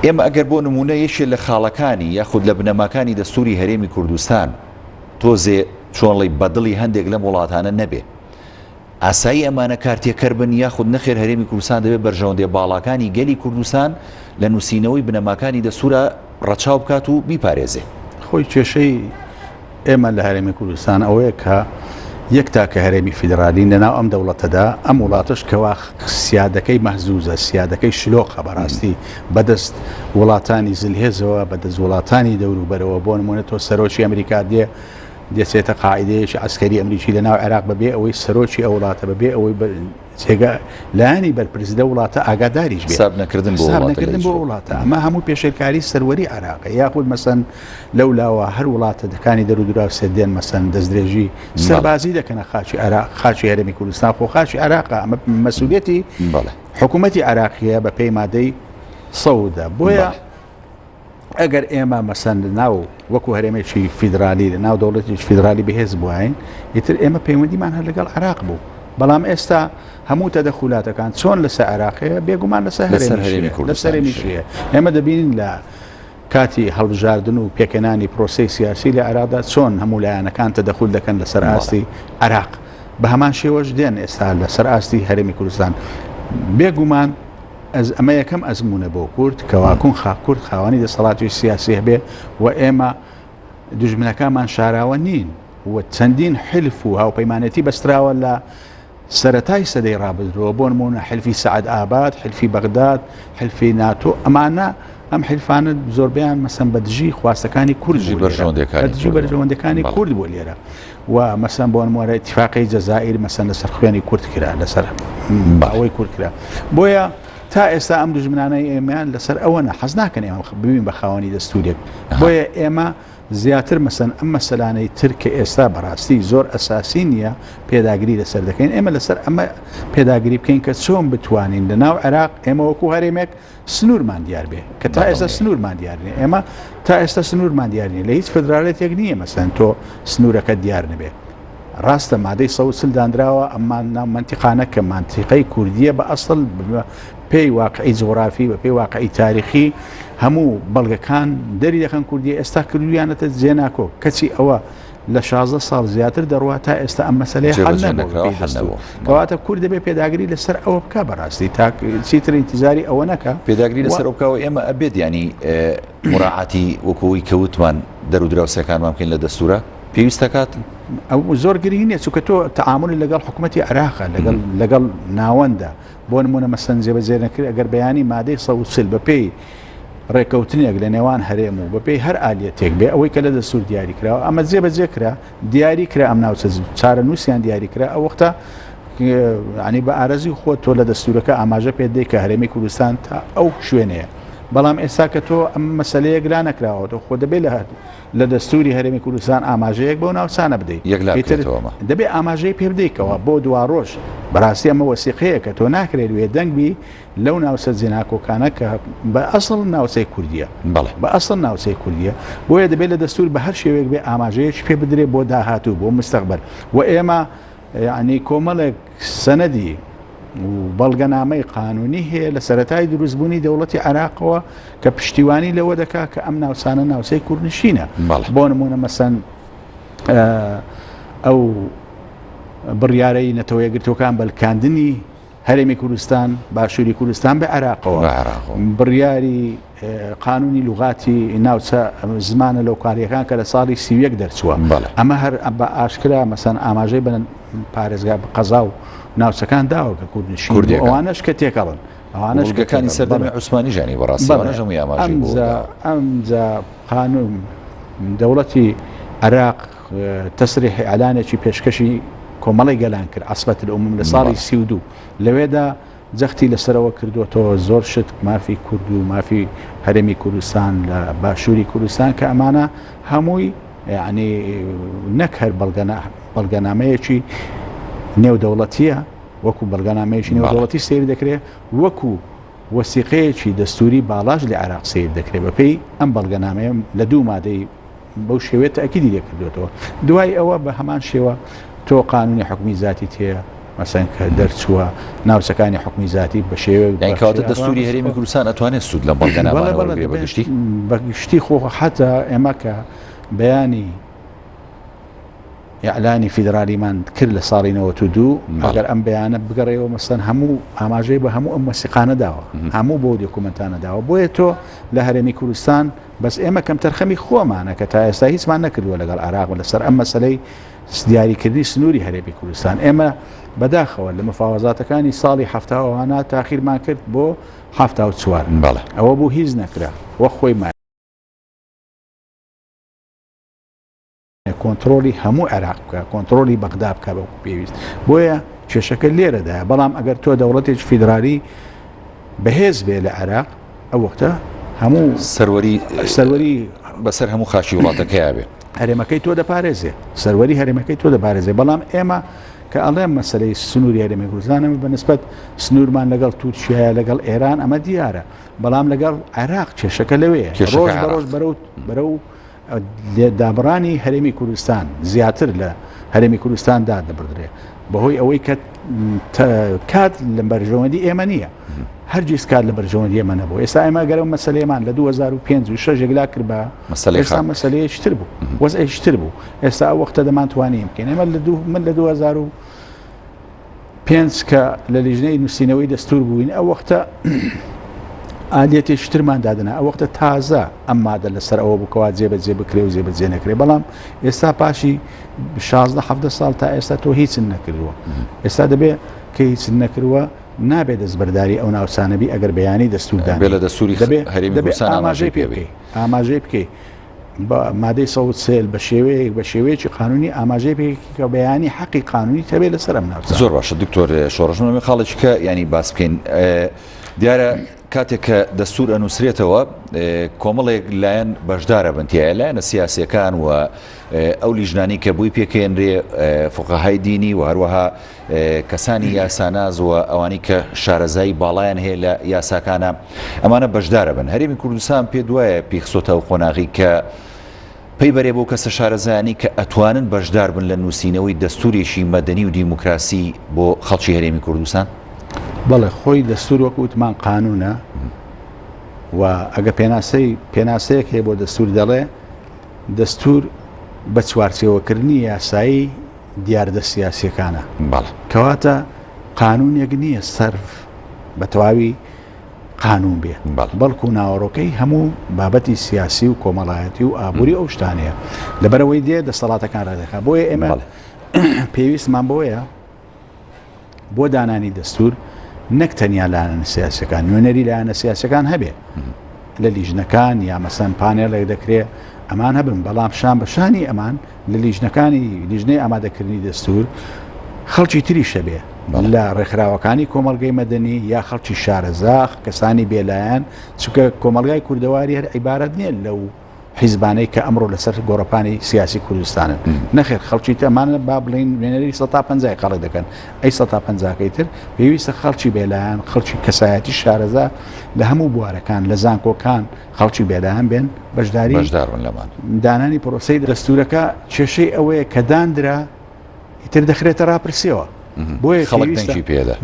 ئێمە ئەگەر بۆ نمونە یەکێ لە خاڵەکانی یاخود لە بنەماکانی دەستوری هەرێمی کوردستان تۆزێ چۆنڵی بەدڵی هەندێک لەم وڵاتانە نەبێ ئاسایی ئەمانە کارتێکەر بن یاخود نەخێر هەرێمی کوردستان دەبێت بەرژەوەندێ باڵاکانی گەلی کوردستان لە نووسینەوەی بنەماکانی دەستورە ڕەچاو بکات و بیپارێزێ خۆی کێشەی ئێمە لە هەرێمی کوردستان ئەوەیە کە یەک تاکە هەرێمی فیدرالی لەناو ئەم دەوڵەتەدا ئەم وڵاتش کەوا سیادەکەی مەحزوزە سیادەکەی شلۆقە بەڕاستی بەدەست وڵاتانی زلهێزەوە بەدەست وڵاتانی دەوروبەرەوە بۆ نمونە تۆ سەرۆکی ئەمریکا دێچێتە قاعدەیەکی عسکەری ئەمریکی لەناو عێراق بەبێ ئەوەی سەرۆکی ئەو وڵاتە بەبێ ئەوەی جێگە لایانی بەرپرسیدە وڵاتە ئاگاداریش بێت حسابنەکردن بۆ وڵاتە ئەمە هەموو پێشێرکاری سەروەری عێراق یاخود مەسەن لەو لاوە هەر وڵاتە دەکانی دەرودراوسێ دێن مەسەن دەستدرێژی سەربازی دەکەنە خاچی عێراق خاچی هەرێمی کوردستان خۆ خاچی عێراق ئەمە مەسئولیەتی حکوومەتی عێراقیە بە پێی مادەی سەودا بۆیە ئەگەر ئێمە مەسەن ناو وەکو هەرێمێکی فیدرالی لە ناو دەوڵەتێکی فیدرالی بەهێز بووین ئیتر ئێمە پەیوەندیمان هەر لەگەڵ عێراق بوو بەڵام ئێستا هەموو تەدەخولاتەکان چۆن لەسەر عێراقەیە بێگومان لەسەر هەرێمیشیە ئێمە دەبینین لە کاتی هەڵبژاردن و پێکەنانی پرۆسەی سیاسی لە عێراقدا چۆن هەموو لایەنەکان تەدەخول دەکەن لەسەر ئاستی عێراق بە هەمان شێوەش دێن ئێستا لەسەر ئاستی هەرێمی کوردستان بێگومان ئەمە یەکەم ئەزمونە بۆ کورد کەواکوون کورد خاوەنی دەسەڵاتی سیاسی هەبێ و ئێمە دوژمنەکانمان شاراوە نین و چەندین حلف و هاوپەیمانەتی بەستراوە لە سەرەتای سەدەی ڕابردووە بۆ نمونە حلفی سەعەد ئاباد حلفی بەغداد حلفی ناتۆ ئەمانە ئەم حلفانە زۆربیان مەسەن بە دژی خواستەکانی کوردی بەرژەوەندەکانی کورد بۆ لێرە و مەسەن بۆ نمونە ئیتیفاقی جەزائیر مەسەن لەسەر خوێنی کورد کرا لەسەر ئەوەی کورد کرا بۆیە تا ئێستا ئەم دوژمنانەی ئێمەیان لەسەر ئەوەنە حەز ناکەن ئێمە ببین بە خاوەنی دەستوورێک بۆیە ئێمە زیاتر مەسەن ئەم مەسەلانەی تر کە ئێستا بەڕاستی زۆر ئەساسی نییە پێداگری لەسەر دەکەین ئێمە لەسەر ئەمە پێداگری بکەین کە چۆن بتوانین لە ناو عێراق ئێمە وەکو هەرێمێک سنوورمان دیار بێ کە تا ئێستا سنوورمان دیارنێ ئێمە تا ئێستا سنوورمان دیارنی لە هیچ فدرالێتێک نییە مەسەن تۆ سنوورەکە دیار نەبێ ڕاستە مادەی 130 دانراوە ئەممان ناو منتیقانە کە منتیقەی کوردیە بە ئەسڵ پێی واقعی جغرافی بە پێی واقعی تاریخی هەموو بەڵگەکان دەری دەکەن کوردی ئێستا کردویانەتە جێناکۆ کەچی ئەوە لە 16 ساڵ زیاتر دەڕوا تا ئێستا ئەم مەسەلەیە حەل نەبووە کەواتە کورد دەبێ پێداگری لەسەر ئەوە بکە بەڕاستی تا چیتر ئینتیزاری ئەوە نەکە پێداگری لەسەر ئەوکەوە ئێمە ئەبێت ینی مراعاتی وەکەوەی کەوتمان دەرودراوسەکانمان بکەین لە دەستورە پێویستە کات ئەو زۆر گرنگ نییە چونکە تۆ تەعاملی لەگەڵ حکوومەتی عێراقە لەگەڵ ناوەندە بۆ نمونە مەسەن جێبەجێ نەکرد ئەگەر بەیانی مادەی 140 بەپێی ڕێکەوتنێک لە نێوان هەرێم و بەپێی هەر ئالیەتێک بێ ئەوەی کە لە دەستور دیاری کراوە ئەمە جێبەجێ کرا دیاری کرا ئەم ناوچە چارە نووسیان دیاری کرا ئەو وەختە ینی بە ئارەزی خۆت تۆ لە دەستورەکە ئاماژە پێ دەی کە هەرێمی کوردستان تا ئەو شوێنەیە بەڵام ئێستا کە تۆ ئەم مەسلەیە گرا نەکراوە تۆ خۆ دەبێت لە دەستوری هەرێمی کوردستان ئاماژەیەک بەو ناوچانە بدەیت دەبێت ئاماژەی پێ بدەیتەوە بۆ دوا ڕۆژ بەڕاستی ئەمە وەسیقەیە کە تۆ ناکرێت وێ دەنگبی لەو ناوچە جێناکۆکانە کە بە ئەسڵ ناوچەی کوردیە بە ئەسڵ ناوچەی کوردیە بۆیە دەبێت لە دەستور بە هەر شێوەیەک بێ ئاماژەیەک پێ بدرێت بۆ داهاتوو بۆ مستەقبەل و ئێمە یعنی کۆمەڵێک سەنەدی و بەڵگەنامەی قانونی هەیە لە سەرەتای دروستبوونی دەوڵەتی عێراقەوە کە پشتیوانی لەوە دەکا کە ئەم ناوچانە ناوچەی کوردنشینە بۆ نمونە مەسەن ئەو بڕیارەی نەتەوە یەکگرتوەکان بەلکاندنی هەرێمی کوردستان باشووری کوردستان بە عێراقەوە بڕیاری قانونی لوغاتی ناوچە زمانە لەوکاریەکان کە لە ساڵی 31 دەرچووە ئەمە هەر بە ئاشکرا مەسەن ئاماژەی بن پارێزگا بە قەزا و ناوچەکان داوە کە کوردنشین ئەوانش کە تێکەڵن ئەوانشەکانی سەردەمی عوسمانی ژانی بەڕاستی ئەمجا قانون دەوڵەتی عێراق تەسریح ئەعلانێکی پێشکەشی کۆمەڵی گەلان کرد عەسبەت العوموم لە ساڵی 32 لەوێدا جەختی لەسەرەوە کردوەوە زۆر شت مافی کورد و مافی هەرێمی کوردستان لە باشووری کوردستان کە ئەمانە هەمووی یعنی نەک هەر بەڵگەنامەیەکی نێودەوڵەتیە وەکو بەڵگەنامەیەکی نێودەوڵەتی سیر دەکرێت وەکو وەسیقەیەکی دەستوری باڵاش لە عێراق سیر دەکرێت بەپێی ئەم بەڵگەنامەیە لە دوو مادەی بەو شێوێت تەکیدی لێکردوێتەوە دوای ئەوە بە هەمان شێوە تۆ قانونی حکمی ذاتی تەیە مەسەن کە دەرچووە ناوچەکانی حکمی ذاتی بە شێوەیە کەواتە دەستوری هەرێمی کوردستان ئەتوانێت سوود لە بەڵگەنامانەوە بەگشتی خۆ حتا ئێمە کە بەیانی ئیعلانی فیدرالیمان کرد لە ساڵی 92 ئەگەر ئەم بەیانە بگەڕێەوە مەسەن هەموو ئاماژەی بە هەموو ئەم وەسیقانە داوە هەموو بۆ دۆکومنتانە داوە بۆیە تۆ لە هەرێمی کوردستان بەس ئێمە کەم تەرخەمی خۆمانە کە تا ئێستا هیچمان نەکردووە لەگەڵ عێراق لەسەر ئەم مەسەلەی دیاریکردنی سنووری هەرێمی کوردستان ئێمە بەداخەوە لە مفاوەزاتەکانی ساڵی هەفتاوانە تاخیرمان کرد بۆ 74 ئەوە بوو هیچ نەکرا وە خۆی کۆنتترۆلی هەموو عێراق بکە کۆنتترۆلی بەغدا بکە بە پێویست بۆیە کێشەکە لێرەدایە بەڵام ئەگەر تۆ دەوڵەتێک فیدرالی بەهێز بێ لە عێراق ئەو وەختە هەموو سەروەری بەسەر هەموو خاشی وڵاتەکەی بێ هەرێمەکەی تۆ دەپارێزێ سەروەری هەرێمەکەی تۆ دەپارێزێ بەڵام ئێمە کە ئەڵێم مەسەلەی سنووری هەرێمی کوردستانە بەنسبەت سنوورمان لەگەڵ تورکیایە لەگەڵ ئێران ئەمە دیارە بەڵام لەگەڵ عێراق کێشەکە لەوەیە ڕۆژ بەڕۆژ بەرەو دابڕانی هەرێمی کوردستان زیاتر لە هەرێمی کوردستان دادەبردرێ بەهۆی ئەوەی کە کات لە بەرژەوەندی ئێمە نییە هەرگیز کات لە بەرژەوەندی ئێمە نەبوو ئێستا ئێمە گەرەم مەسەلەیەمان لە 2005 و 6 لا کرد بە ئێستا مەسەلەیەکتر بوو وەزعیشتر بوو ئێستا ئەو وەختە دەمانتوانین بکەین ئێمە من لە 2005 کە لە لیژنەی نووسینەوەی دەستور بووین ئەو وەختە ئالێتی شترمان دادنا ئەو وەختە تازە ئەم مادە لەسەر ئەوە بکەوە جێبەجێ بکرێ و جێبەجێ نەکرێ بەڵام ئێستا پاشی 16 ساڵ تا ئێستا تۆ هیچن نەکردووە ئێستا دەبێت کە هیچن نەکردووە نابێت دەستبەرداری ئەو ناوچانەبی ئەگەر بەیانی دەستوردان لە دەستوری هەرێمی کوردستان ئاماژەی پێ بکەی ئاماژەی بکەی مادەی 130 بە شێوەیەکی قانونی ئاماژەی پێکی کە بەیانی حەقی قانونی تەبێت لەسەر ئەم ناوچە. زۆر باشە دکتۆر شۆڕژمە خاڵێککە ینی باس بکەین دیارە کاتێک کە دەستور ئەنووسرێتەوە کۆمەڵێک لایەن بەشدارە بنتیایە لایەنە سیاسیەکان و ئەو لیژنانی کە بووی پێکەێنرێ فقەهای دینی و هەروەها کەسانی یاساناز و ئەوانی کە شارەزایی باڵایان هەیە لە یاساکانە ئەمانە بەشدارە بن. هەرێمی کوردستان پێ دوایە پیخسۆتە و خۆناغی کە پێی بەرێ بۆ کەسە شارەزایانی کە ئەتوانن بەشدار بن لە نووسینەوەی دەستوریشی مەدەنی و دیموکراسی بۆ خەڵکی هەرێمی کوردستان؟ بەڵێ خۆی دەستور وەکو وتمان قانونە و ئەگە پێناسەیەک هەیە بۆ دەستور دەڵێ دەستور بە چوارچێوەکردنی یاسایی دیاردە سیاسیەکانە کەواتە قانونێک نییە سەرف بە تەواوی قانون بێ بەڵکو ناوەڕۆکەی هەموو بابەتی سیاسی و کۆمەڵایەتی و ئابووری ئەو شتانەیە لەبەرەوەی دێ دەسەڵاتەکان ڕێدەکات بۆیە ئێمە پێویستمان بۆیە بۆ دانانی دەستور نەک تەنیا لایەنە سیاسەکان نوێنەری لایەنە سیاسەکان هەبێ لە لیژنەکان یا مەسەن پانێڵێک دەکرێت ئەمان هەبن بەڵام شان بەشانی ئەمان لە لیژنەکانی لیژنەی ئامادەکردنی دەستور خەڵکی تری شەبێ لە ڕێکخراوەکانی کۆمەلگەی مەدەنی یا خەڵکی شارەزاخ کەسانی بێلایەن چونکە کۆمەلگای کوردەواری هەر عیبارەت نییە لەو حیزبانەی کە ئەمڕۆ لەسەر گۆڕەپانی سیاسی کوردستانن نەخێر خەڵکی تەمانە با بڵین وێنەری 150 خەڵک دەکەن ئەی 150کەی تر پێویستە خەڵکی بێلایەن خەڵکی کەسایەتی شارەزا لە هەموو بوارەکان لە زانکۆکان خەڵکی بێلایەن بێن بەشداری دانانی پرۆسەی دەستورەکە کێشەی ئەوەیە کە دانرا ئیتر دەخرێتە ڕاپرسیەوە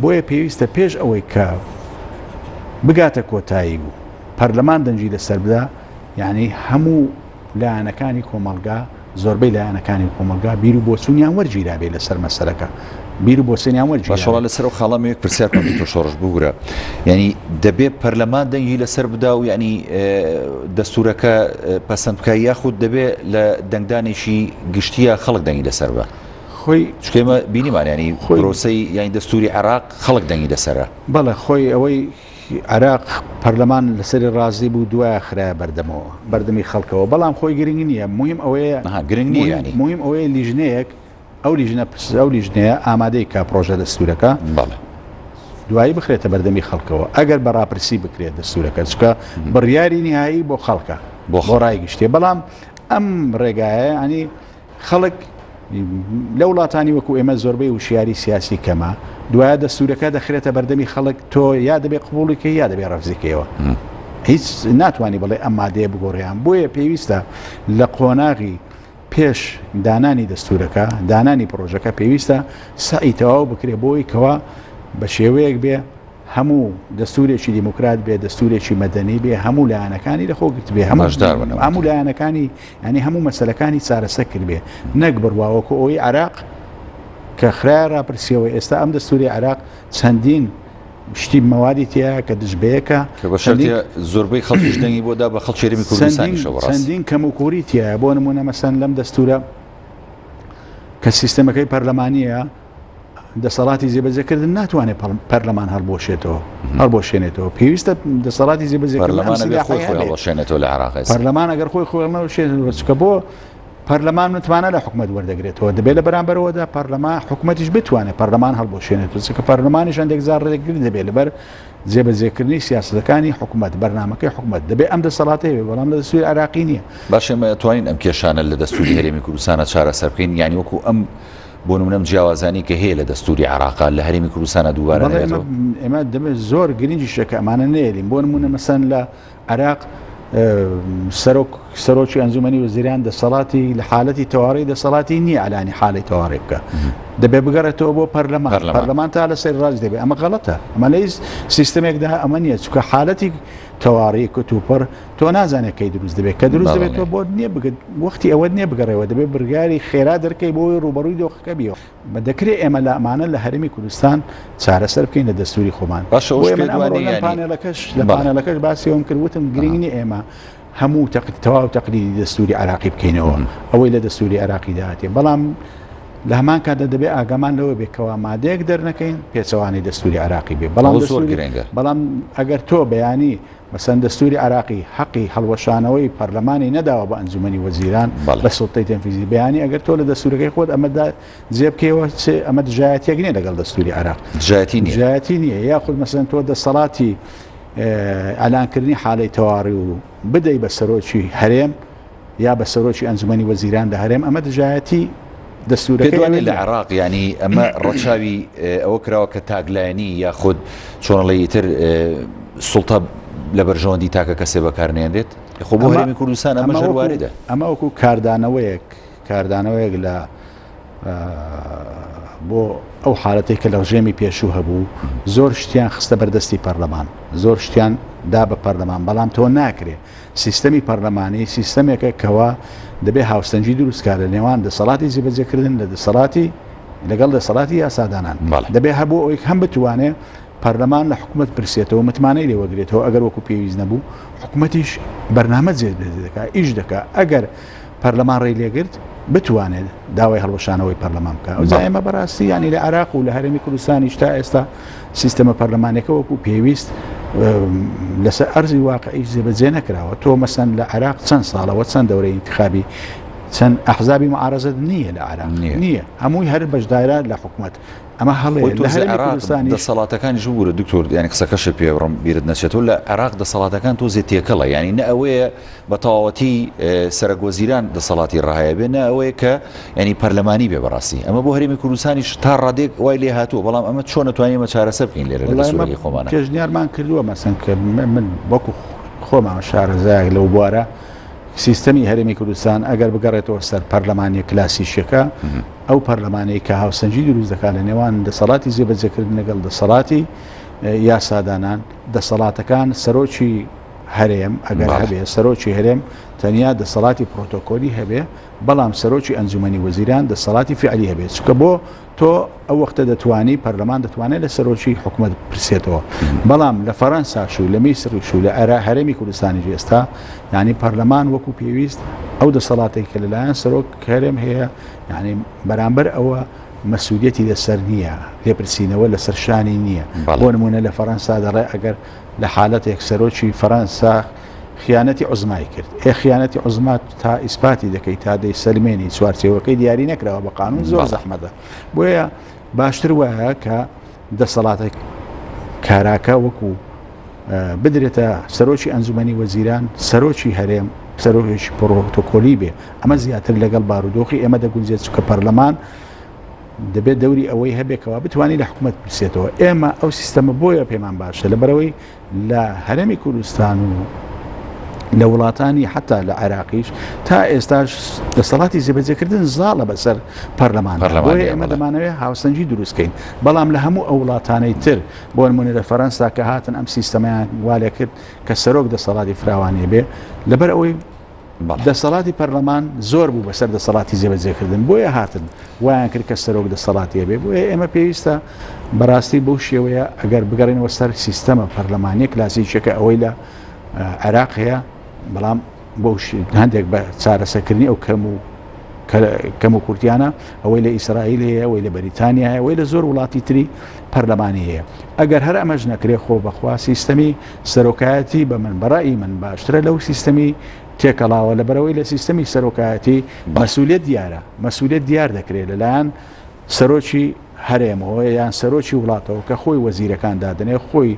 بۆیە پێویستە پێش ئەوەی کە بگاتە کۆتایی و پەرلەمان دەنجی لەسەر بدا یعنی هەموو لایەنەکانی کۆمەلگا زۆربەی لایەنەکانی کۆمەلگا بیر و بۆچوونیان وەرگیرا بێ لەسەر مەسەلەکە بیر و بۆچوونیان وەرگیرا باشەڵا لەسەر و خاڵامەیەک پرسیارکەم تۆ شۆڕش بگورە ینی دەبێت پەرلەمان دەنگی لەسەر بدا و ینی دەستورەکە پەسەند بکە یاخود دەبێت لە دەنگدانێکی گشتیە خەڵک دەنگی لەسەر بە خۆی چکێمە بینیمان ینی پرۆسەی یانی دەستوری عێراق خەڵک دەنگی لەسەرە بەڵێ خۆی ئەوەی عراق پەرلەمان لەسەری ڕازی بوو دوای خراە بەردەمی خەڵکەوە بەڵام خۆی گرنگ نییە مهم ئەوەیە گرنگ نییە مهم ئەوەیە لیژنەیەک ئەو لیژنەیە ئامادەی کا پرۆژە دەستورەکە دوایی بخرێتە بەردەمی خەڵکەوە ئەگەر بەڕاپرسی بکرێت دەستورەکە چکە بڕیاری نهایی بۆ خەڵکە بۆ ڕای گشتێ بەڵام ئەم ڕێگایە ینی خەڵک لە وڵاتانی وەکو ئێمە زۆربەی وشیاری سیاسی کەمە دوایە دەستورەکە دەخرێتە بەردەمی خەڵک تۆ یا دەبێت قبوڵیکە یا دەبێت ڕەفزیکەوە هیچ ناتوانانی بڵێ ئەم مادەیە بگۆڕیان بۆیە پێویستە لە قۆناغی پێش دانانی دەستورەکە دانانی پرۆژەکە پێویستە سعی تەواو بکرێ بۆی کەوا بە شێوەیەک بێ هەموو دەستورێکی دیموکرات بێ دەستورێکی مەدەنی بێ هەموو لایەنەکانی لەخۆگرت بێ هەموو لایەنەکانی ینی هەموو مەسەلەکانی چارەسەر کرد بێ نەک بڕواوەکو ئەوەی عراق کە خراە ڕاپرسیەوە ئێستا ئەم دەستوری عراق چەندین شتی مەوادی تیا کە دژبەیەکە زۆربەی خەڵکیش دەنگی بۆدا بە خەڵکی هەرێمی کوردستانیشەوە چەندین کەم و کووری تایە بۆ نمونە مەسەن لەم دەستورە کە سیستەمەکەی پەرلەمانیە دەسەڵاتی جێبەجێکردن ناتوانێت پەرلەمان هەڵبۆشێنێتەوە پێویستە دەسەڵاتی جێبەجێکردنێتەوە لە عێراق پەرلەمان ئەگەر خۆی خۆڵنەوەشێنێتەوە چکە بۆ پەرلەمان نتوانە لە حکومەت وەردەگرێتەوە دەبێت لە بەرامبەرەوەدا پەرلەمان حکومەتیش بتوانێت پەرلەمان هەڵبۆشێنێتەوە چکە پەرلەمانیش هەندێک جار ڕێگرت دەبێت لەبەر جێبەجێکردنی سیاسەتەکانی حکومەت بەرنامەکەی حکومەت دەبێت ئەم دەسەڵاتەیە بێ بەڵام لە دەستوری عێراقی نییە باشە ئەتوانین ئەم کێشانە لە دەستوری هەرێمی کوردستانە چارەسەر بکەین یانی وەکو ئەم بۆ نمونەم جیاوازانی کە هەیە لە دەستوری عێراق لە هەرێمی کوردستانە دووبارە ئێمە دەبێت زۆر گرنگی شەکە ئەمانە نێرین بۆ نمونە مەسەن لە عێراق سەرۆکی ئەنجومەنی وەزیران دەسەڵاتی لە حالەتی تەواڕی دەسەڵاتی نییە ئەلانی حاڵی تەواڕی بکە دەبێت بگەڕێتەوە بۆ پەرلەمان تا لە سەر ڕاست دەبێت ئەمە غەڵەتە ئەمە لە سیستەمێکدا ئەمە نییە چکە حالەتی تەواڕی کتوپەر تۆ نازانێت کەی دروست دەبێت کە دروست دەبێت تۆ بۆ نییە وەختی ئەوە نییە بگەڕێەوە دەبێت بڕیاری خێرا دەرکەی بۆی ڕوبەڕووی دۆخەکە بیەوە بە دەکرێت ئێمە لە ئەمانە لە هەرێمی کوردستان چارەسەر بکەین لە دەستوری خۆمان لە پانێلەکەش باسیەوەم کردوتم گرنگی ئێمە هەموو تەواو تەقلیدی دەستوری عێراقی بکەینەوە ئەوەی لە دەستوری عێراقی داهاتێ بەڵام لە هەمان کاتە دەبێت ئاگامان لەوە بێکەوە مادەیەک دەرنەکەین پێچەوانی دەستوری عراقی بێ بەڵام ئەگەر تۆ بەیانی مەسەن دەستوری عراقی حەقی هەڵوەشانەوەی پەرلەمانی نەداوە بە ئەنجومەنی وەزیران بە سوڵتەی تەنفیزی بەیانی ئەگەر تۆ لە دەستورەکەی خۆت ئەمەدا جێبکەوە ئەمە دژایەتیەک نییە لەگەڵ دەستوری عراق دژایەتی نییە یاخود مەسەن تۆ دەسەڵاتی ئەلانکردنی حاڵەی تەواڕی و بدەی بە سەرۆکی هەرێم یا بە سەرۆکی ئەنجومەنی وەزیران لە هەرێم ئەمە دژایەتی دەستورەکەی لە عراق ینی ئەمە ڕەچاوی ئەوە کراوە کە تاگلایانی یاخود چۆنڵی تر سوڵتە لە بەرژەوەندی تاکە کەسێ بەکارنێنێت خۆ بۆ هەرێمی کوردستان ئەمە ژەرواریدە ئەمە وەکو کاردانەوەیەک لە بۆ ئەو حالەتێک کە لە ڕژێمی پێشوو هەبوو زۆر شتیان خستە بەردەستی پەرلەمان زۆر شتیان دا بە پەرلەمان بەڵام تۆ ناکرێ سیستەمی پەرلەمانی سیستەمێکە کەوا دەبێ هاوسەنجی دروستکار لە نێوان دەسەڵاتی جێبەجێکردن لە دەسەڵاتی لەگەڵ دەسەڵاتی یاسادانان دەبێ هەبوو ئەوەی هەم بتوانێت پەرلەمان لە حکومت پرسێتەوە متمانەی لێوەگرێتەوە ئەگەر وەکو پێویست نەبوو حکومەتیش بەرنامە جێ دەکا ئیش دەکا ئەگەر پەرلەمان ڕێی لێگرت بتوانێت داوای هەڵوەشانەوەی پەرلەمان بکە ئەو ئێمە بەڕاستی ینی لە عراق و لە هەرێمی کوردستانیش تا ئێستا سیستەمە پەرلەمانێکە وەکو پێویست لەسەر ئەرزی واقعیش جێبەجێ نەکراوە تۆ مەسەن لە عراق چەند ساڵەوە چەند دەورەی انتخابی چەند ئەحزابی معارەزەت نییە لە عراق نییە هەمووی هەر بەشدارە لە حکومت ئەمە هەڵەیە لە هەرێمی کوردستانی دەسەڵاتەکانی ژوورە دکتۆر یعنی قسەکەش پێوەڕم بیرت نەچێتەوە لە عراق دەسەڵاتەکان تۆ زێتێکەڵە ینی نە ئەوەیە بە تەواوەتی سەرۆکوەزیران دەسەڵاتی ڕاهەیە بێ نە ئەوەیە کە ینی پەرلەمانی بێ بەڕاستی ئەمە بۆ هەرێمی کوردستانیش تا ڕادێک وای لێ هاتووە بەڵام ئەمە چۆن نەتوانین ئەمە چارەسەر بکەین لێرە لە سوورەی خۆمانە پێشنیارمان کردووە مەسەن کە من وەکو خۆمان شارەزایەک لەو بوارە سیستەمی هەرێمی کوردستان ئەگەر بگەڕێتەوە سەر پەرلەمانی کلاسیشەکە ئەو پەرلەمانەی کە هاوسەنجی دروست دەکات لە نێوان دەسەڵاتی جێبەجێکردن لەگەڵ دەسەڵاتی یاسادانان دەسەڵاتەکان سەرۆکی هەرێم ئەگەر هەبێ سەرۆکی هەرێم تەنیا دەسەڵاتی پرۆتۆکۆلی هەبێ بەڵام سەرۆکی ئەنجومەنی وەزیران دەسەڵاتی فعلی هەبێت چکە بۆ تۆ ئەو وەختە دەتوانی پەرلەمان دەتوانێت لە سەرۆکی حکومەت پرسێتەوە بەڵام لە فەرەنساش و لە میسرش و لە هەرێمی کوردستانی ئێستا ینی پەرلەمان وەکو پێویست ئەو دەسەڵاتێک کە لەلایەن سەرۆک هەرێم هەیە ینی بەرامبەر ئەوە مەسئولیەتی لەسەر نییە لێپرسینەوە لە سەرشانی نییە بۆ نمونە لە فەرەنسا دەڕێ ئەگەر لە حالەتێک سەرۆکی فەرەنسا خیانەتی عوزمای کرد خیانەتی عوزمات تا ئیسپاتی دەکەیت تا دەی سەلمێنی چوارچێوەکەی دیاری نەکراوە بە قانون زۆر زەحمەتە بۆیە باشتر وایە کە دەسەڵاتێک کاراکە وەکو بدرێتە سەرۆکی ئەنجومەنی وەزیران سەرۆکی هەرێم سەرۆکێکی پرۆتۆکۆلی بێ ئەمە زیاتر لەگەڵ بارودۆخی ئێمە دەگونجێت چکە پەرلەمان دەبێت دەوری ئەوەی هەبێکەوە بتوانانی لە حکومت پرسێتەوە ئێمە ئەو سیستەمە بۆیە پێمان باشە لەبەرەوەی لە هەرێمی کوردستان و لە وڵاتانی حتا لە عراقیش تا ئێستاش دەسەڵاتی جێبەجێکردن زاڵە بەسەر پەرلەمان بۆیە ئێمە دەمانەوێت هاوسەنجی دروستکەین بەڵام لە هەموو ئەو وڵاتانەی تر بۆ نمونە لە فەرەنسا کە هاتن ئەم سیستەمیان والێ کرد کە سەرۆک دەسەڵاتی فراوانێ بێ لەبەر ئەوەی دەسەڵاتی پەرلەمان زۆر بوو بەسەر دەسەڵاتی جێبەجێکردن بۆیە هاتن وایان کرد کە سەرۆک دەسەڵاتیە بێ بۆیە ئێمە پێویستە بەڕاستی بەو شێوەیە ئەگەر بگەڕێنەوە سەر سیستەمە پەرلەمانی کلاسیکەکە ئەوەی لە عێراق هەیە بەڵام بۆ هەندێک بە چارەسەرکردنی ئەو کەم و کورتیانە ئەوەی لە ئیسرائیل هەیە ئەوەی لە بەریتانیا هەیە ئەوەی لە زۆر وڵاتی تری پەرلەمانی هەیە ئەگەر هەر ئەمەش نەکرێ خۆ بەخوا سیستەمی سەرۆکایەتی بە من بەڕایی من باشترە لەو سیستەمی تێکەڵاوە لەبەرەوەی لە سیستەمی سەرۆکایەتی مەسئولیت دیارە مەسئولیت دیار دەکرێت لەلایەن سەرۆکی هەرێمەوە یان سەرۆکی وڵاتەوە کە خۆی وەزیرەکان دادنێ خۆی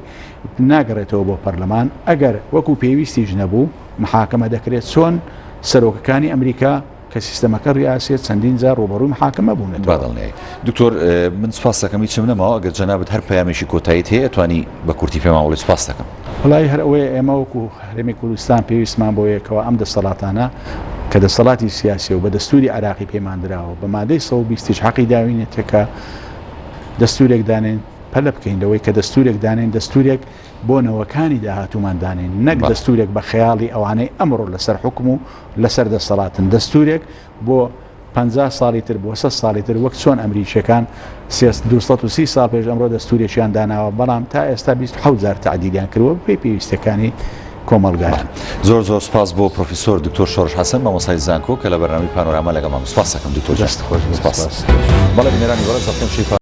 ناگەڕێتەوە بۆ پەرلەمان ئەگەر وەکو پێویستیش نەبوو محاکەمە دەکرێت چۆن سەرۆکەکانی ئەمریکا کە سیستەمەکە ڕاستێت چەندین جار ڕوبەڕووی محاکەمە بوون بادڵنێ دکتۆر من سپاس دەکەمی چم نەماوە ئەگەر جەنابەت هەر پەیامێکی کۆتاییت هەیە توانی بە کورتی پێمان وڵی سپاس دەکەم وڵای هەر ئەوەیە ئێمە وەکو هەرێمی کوردستان پێویستمان بۆ یەکەوە ئەم دەسەڵاتانە کە دەسەڵاتی سیاسی و بە دەستوری عراقی پەیماندراوە بە مادەی 120 حەقی داوینێتەکە دەستورێک دانێن پەلە بکەین لەوەی کە دەستورێک دانێن دەستورێک بۆ نەوەکانی داهاتومان دانێن نەک دەستورێک بە خەیاڵی ئەوانەی ئەمڕۆ لەسەر حکم و لەسەر دەسەڵاتن دەستورێک بۆ 50 ساڵی تر بۆ 100 ساڵی تر وەک چۆن ئەمریکیەکان 230 ساڵ پێش ئەمڕۆ دەستورێکیان داناوە بەڵام تا ئێستا 27 جار تعدیلیان کردووە بێ پێویستەکانی کۆمەلگایان. زۆر زۆر سپاس بۆ پرۆفیسۆر دکتۆر شۆڕش حەسەن مامۆستای زانکۆ کە لە بەرنامەی پانۆراما لەگەڵمان سپاس دەکەم دکتۆر جان. دەست خۆش سپاس. بەڵێ بینەرانی وەرە زەڵکەم شەی